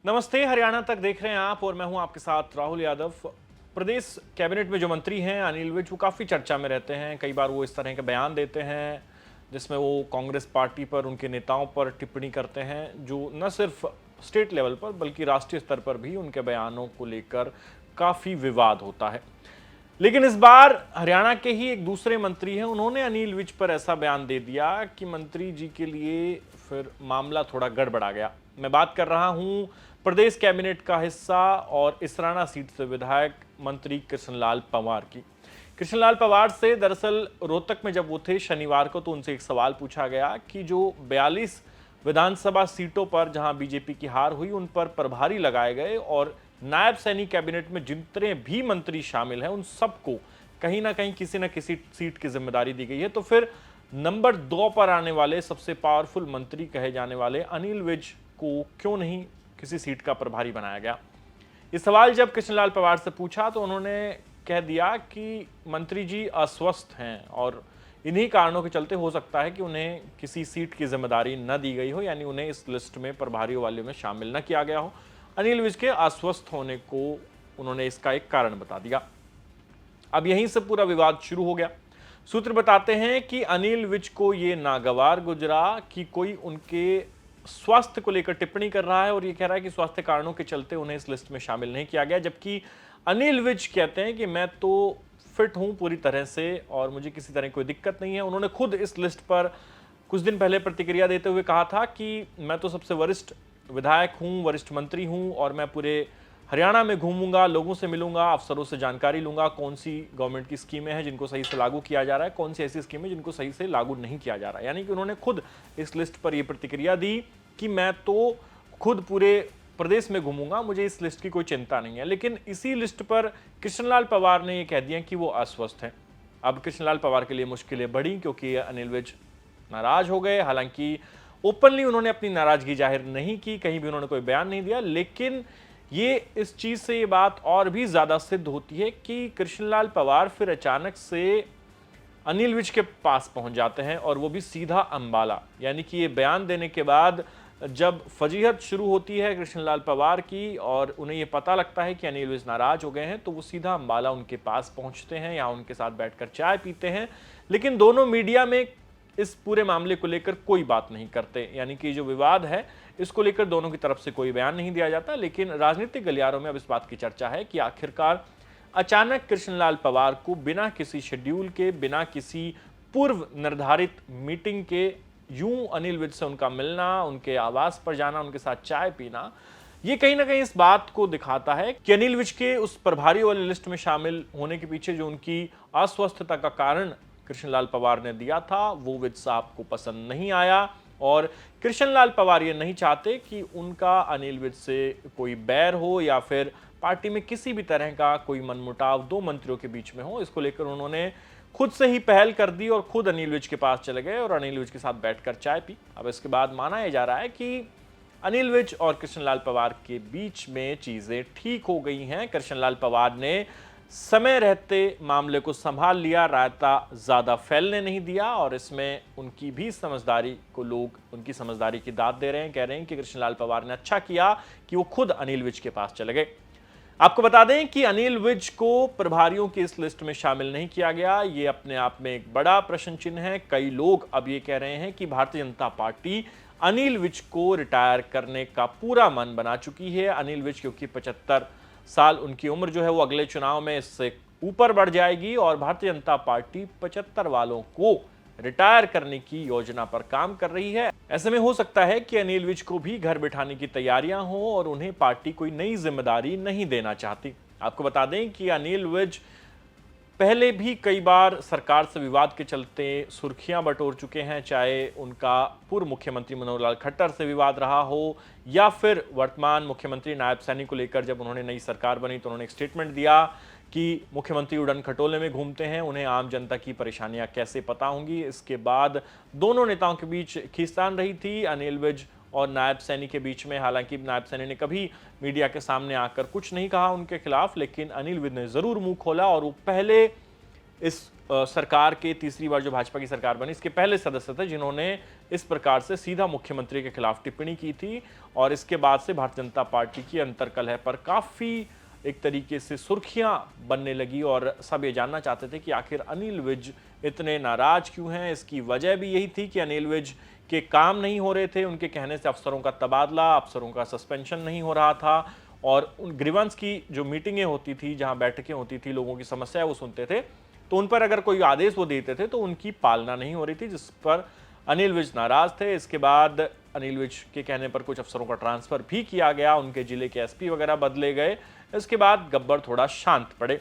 नमस्ते, हरियाणा तक देख रहे हैं आप और मैं हूं आपके साथ राहुल यादव। प्रदेश कैबिनेट में जो मंत्री हैं अनिल विज, वो काफ़ी चर्चा में रहते हैं। कई बार वो इस तरह के बयान देते हैं जिसमें वो कांग्रेस पार्टी पर, उनके नेताओं पर टिप्पणी करते हैं, जो न सिर्फ स्टेट लेवल पर बल्कि राष्ट्रीय स्तर पर भी उनके बयानों को लेकर काफ़ी विवाद होता है। लेकिन इस बार हरियाणा के ही एक दूसरे मंत्री हैं, उन्होंने अनिल विज पर ऐसा बयान दे दिया कि मंत्री जी के लिए फिर मामला थोड़ा गड़बड़ा गया। मैं बात कर रहा हूं प्रदेश कैबिनेट का हिस्सा और इसराना सीट से विधायक मंत्री कृष्णलाल पंवार की। कृष्णलाल पंवार से दरअसल रोहतक में जब वो थे शनिवार को, तो उनसे एक सवाल पूछा गया कि जो 42 विधानसभा सीटों पर जहां बीजेपी की हार हुई उन पर प्रभारी लगाए गए और नायब सैनी कैबिनेट में जितने भी मंत्री शामिल हैं उन सबको कहीं ना कहीं किसी न किसी सीट की जिम्मेदारी दी गई है, तो फिर नंबर 2 पर आने वाले सबसे पावरफुल मंत्री कहे जाने वाले अनिल विज को क्यों नहीं किसी सीट का प्रभारी बनाया गया। ये सवाल जब कृष्णलाल पंवार से पूछा तो उन्होंने कह दिया कि मंत्री जी अस्वस्थ हैं और इन्हीं कारणों के चलते हो सकता है कि उन्हें किसी सीट की जिम्मेदारी न दी गई हो, यानी उन्हें इस लिस्ट में प्रभारियों वाले में शामिल न किया गया हो। अनिल विज के अस्वस्थ होने को उन्होंने इसका एक कारण बता दिया। अब यहीं से पूरा विवाद शुरू हो गया। सूत्र बताते हैं कि अनिल विज को यह नागवार गुजरा कि कोई उनके स्वास्थ्य को लेकर टिप्पणी कर रहा है और यह कह रहा है कि स्वास्थ्य कारणों के चलते उन्हें इस लिस्ट में शामिल नहीं किया गया, जबकि अनिल विज कहते हैं कि मैं तो फिट हूं पूरी तरह से और मुझे किसी तरह कोई दिक्कत नहीं है। उन्होंने खुद इस लिस्ट पर कुछ दिन पहले प्रतिक्रिया देते हुए कहा था कि मैं तो सबसे वरिष्ठ विधायक हूं, वरिष्ठ मंत्री हूं और मैं पूरे हरियाणा में घूमूंगा, लोगों से मिलूंगा, अफसरों से जानकारी लूंगा, कौन सी गवर्नमेंट की स्कीमें हैं जिनको सही से लागू किया जा रहा है, कौन सी ऐसी स्कीमें जिनको सही से लागू नहीं किया जा रहा है। यानी कि उन्होंने खुद इस लिस्ट पर यह प्रतिक्रिया दी कि मैं तो खुद पूरे प्रदेश में घूमूंगा, मुझे इस लिस्ट की कोई चिंता नहीं है। लेकिन इसी लिस्ट पर कृष्णलाल पंवार ने यह कह दिया कि वो अस्वस्थ हैं। अब कृष्णलाल पंवार के लिए मुश्किलें बढ़ी क्योंकि अनिल विज नाराज हो गए। हालांकि ओपनली उन्होंने अपनी नाराजगी जाहिर नहीं की, कहीं भी उन्होंने कोई बयान नहीं दिया, लेकिन ये इस चीज से ये बात और भी ज्यादा सिद्ध होती है कि कृष्णलाल पंवार फिर अचानक से अनिल विज के पास पहुंच जाते हैं और वो भी सीधा अंबाला। यानी कि ये बयान देने के बाद जब फजीहत शुरू होती है कृष्णलाल पंवार की और उन्हें ये पता लगता है कि अनिल विज नाराज हो गए हैं, तो वो सीधा अंबाला उनके पास पहुंचते हैं, यहाँ उनके साथ बैठकर चाय पीते हैं। लेकिन दोनों मीडिया में इस पूरे मामले को लेकर कोई बात नहीं करते, यानी कि जो विवाद है इसको लेकर दोनों की तरफ से कोई बयान नहीं दिया जाता। लेकिन राजनीतिक गलियारों में अब इस बात की चर्चा है कि आखिरकार अचानक कृष्णलाल पंवार को बिना किसी शेड्यूल के, बिना किसी पूर्व निर्धारित मीटिंग के यूं अनिल विज से उनका मिलना, उनके आवास पर जाना, उनके साथ चाय पीना, ये कहीं ना कहीं इस बात को दिखाता है कि अनिल विज के उस प्रभारी वाली लिस्ट में शामिल होने के पीछे जो उनकी अस्वस्थता का कारण कृष्णलाल पंवार ने दिया था वो विज साहब को पसंद नहीं आया और कृष्णलाल पंवार ये नहीं चाहते कि उनका अनिल विज से कोई बैर हो या फिर पार्टी में किसी भी तरह का कोई मनमुटाव दो मंत्रियों के बीच में हो। इसको लेकर उन्होंने खुद से ही पहल कर दी और खुद अनिल विज के पास चले गए और अनिल विज के साथ बैठकर चाय पी। अब इसके बाद माना यह जा रहा है कि अनिल विज और कृष्णलाल पंवार के बीच में चीजें ठीक हो गई हैं। कृष्णलाल पंवार ने समय रहते मामले को संभाल लिया, रायता ज्यादा फैलने नहीं दिया और इसमें उनकी भी समझदारी को लोग उनकी समझदारी की दाद दे रहे हैं। कह रहे हैं कि कृष्णलाल पंवार ने अच्छा किया कि वो खुद अनिल विज के पास चले गए। आपको बता दें कि अनिल विज को प्रभारियों की इस लिस्ट में शामिल नहीं किया गया, ये अपने आप में एक बड़ा प्रश्न चिन्ह है। कई लोग अब ये कह रहे हैं कि भारतीय जनता पार्टी अनिल विज को रिटायर करने का पूरा मन बना चुकी है। अनिल विज क्योंकि 75 साल उनकी उम्र जो है वो अगले चुनाव में इससे ऊपर बढ़ जाएगी और भारतीय जनता पार्टी 75 वालों को रिटायर करने की योजना पर काम कर रही है। ऐसे में हो सकता है कि अनिल विज को भी घर बिठाने की तैयारियां हो और उन्हें पार्टी कोई नई जिम्मेदारी नहीं देना चाहती। आपको बता दें कि अनिल विज पहले भी कई बार सरकार से विवाद के चलते सुर्खियां बटोर चुके हैं, चाहे उनका पूर्व मुख्यमंत्री मनोहर लाल खट्टर से विवाद रहा हो या फिर वर्तमान मुख्यमंत्री नायब सैनी को लेकर जब उन्होंने नई सरकार बनी तो उन्होंने एक स्टेटमेंट दिया कि मुख्यमंत्री उड़न खटोले में घूमते हैं, उन्हें आम जनता की परेशानियां कैसे पता होंगी। इसके बाद दोनों नेताओं के बीच खींचतान रही थी अनिल विज और नायब सैनी के बीच में। हालांकि नायब सैनी ने कभी मीडिया के सामने आकर कुछ नहीं कहा उनके खिलाफ, लेकिन अनिल विज ने जरूर मुंह खोला और वो पहले इस सरकार के तीसरी बार जो भाजपा की सरकार बनी इसके पहले सदस्य थे जिन्होंने इस प्रकार से सीधा मुख्यमंत्री के खिलाफ टिप्पणी की थी। और इसके बाद से भारतीय जनता पार्टी की अंतर्कलह पर काफी एक तरीके से सुर्खियां बनने लगी और सब ये जानना चाहते थे कि आखिर अनिल विज इतने नाराज क्यों हैं। इसकी वजह भी यही थी कि अनिल विज के काम नहीं हो रहे थे, उनके कहने से अफसरों का तबादला, अफसरों का सस्पेंशन नहीं हो रहा था और उन ग्रीवेंस की जो मीटिंगें होती थी, जहां बैठकें होती थी, लोगों की समस्या वो सुनते थे, तो उन पर अगर कोई आदेश वो देते थे तो उनकी पालना नहीं हो रही थी, जिस पर अनिल विज नाराज थे। इसके बाद अनिल विज के कहने पर कुछ अफसरों का ट्रांसफर भी किया गया, उनके जिले के एसपी वगैरह बदले गए। इसके बाद गब्बर थोड़ा शांत पड़े,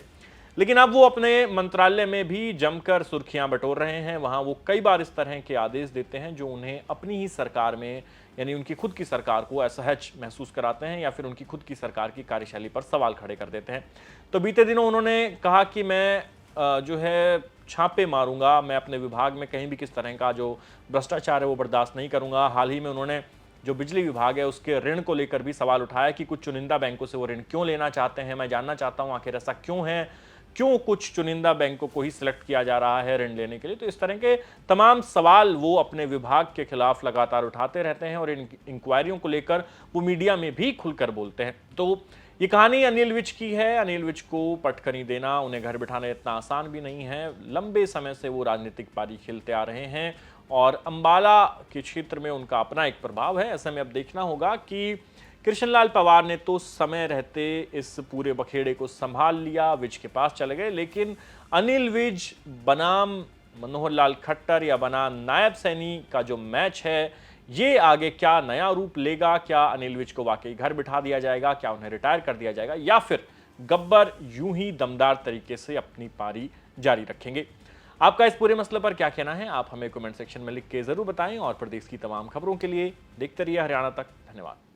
लेकिन अब वो अपने मंत्रालय में भी जमकर सुर्खियां बटोर रहे हैं। वहां वो कई बार इस तरह के आदेश देते हैं जो उन्हें अपनी ही सरकार में, यानी उनकी खुद की सरकार को असहज महसूस कराते हैं या फिर उनकी खुद की सरकार की कार्यशैली पर सवाल खड़े कर देते हैं। तो बीते दिनों उन्होंने कहा कि मैं जो है छापे मारूंगा, मैं अपने विभाग में कहीं भी किस तरह का जो भ्रष्टाचार है वो बर्दाश्त नहीं करूंगा। हाल ही में उन्होंने जो बिजली विभाग है उसके ऋण को लेकर भी सवाल उठाया कि कुछ चुनिंदा बैंकों से वो ऋण क्यों लेना चाहते हैं। मैं जानना चाहता हूं आखिर ऐसा क्यों है, क्यों कुछ चुनिंदा बैंकों को ही सिलेक्ट किया जा रहा है ऋण लेने के लिए। तो इस तरह के तमाम सवाल वो अपने विभाग के खिलाफ लगातार उठाते रहते हैं और इन इंक्वायरियों को लेकर वो मीडिया में भी खुलकर बोलते हैं। तो ये कहानी अनिल विज की है। अनिल विज को पटखनी देना, उन्हें घर बिठाना इतना आसान भी नहीं है। लंबे समय से वो राजनीतिक पारी खेलते आ रहे हैं और अंबाला के क्षेत्र में उनका अपना एक प्रभाव है। ऐसे में अब देखना होगा कि कृष्णलाल पवार ने तो समय रहते इस पूरे बखेड़े को संभाल लिया, विज के पास चले गए, लेकिन अनिल विज बनाम मनोहर लाल खट्टर या बनाम नायब सैनी का जो मैच है ये आगे क्या नया रूप लेगा। क्या अनिल विज को वाकई घर बिठा दिया जाएगा, क्या उन्हें रिटायर कर दिया जाएगा, या फिर गब्बर यूं ही दमदार तरीके से अपनी पारी जारी रखेंगे। आपका इस पूरे मसले पर क्या कहना है, आप हमें कमेंट सेक्शन में लिख के जरूर बताएं और प्रदेश की तमाम खबरों के लिए देखते रहिए हरियाणा तक। धन्यवाद।